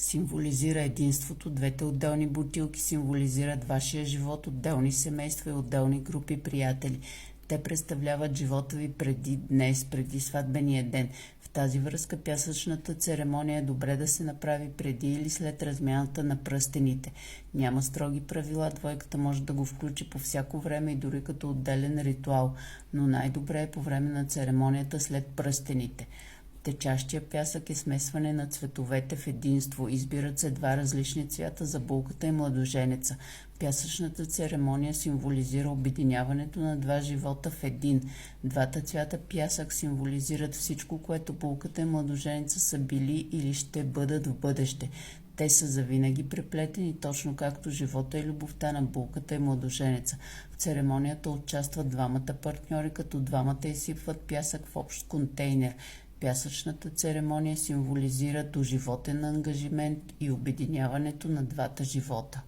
символизира единството, двете отделни бутилки символизират вашия живот, отделни семейства и отделни групи приятели. Те представляват живота ви преди днес, преди сватбения ден. В тази връзка пясъчната церемония е добре да се направи преди или след размяната на пръстените. Няма строги правила, двойката може да го включи по всяко време и дори като отделен ритуал, но най-добре е по време на церемонията след пръстените. Течащия пясък е смесване на цветовете в единство. Избират се два различни цвята за булката и младоженеца. Пясъчната церемония символизира обединяването на два живота в един. Двата цвята пясък символизират всичко, което булката и младоженеца са били или ще бъдат в бъдеще. Те са завинаги преплетени, точно както живота и любовта на булката и младоженеца. В церемонията участват двамата партньори, като двамата изсипват пясък в общ контейнер. Пясъчната церемония символизира доживотен ангажимент и обединяването на двата живота.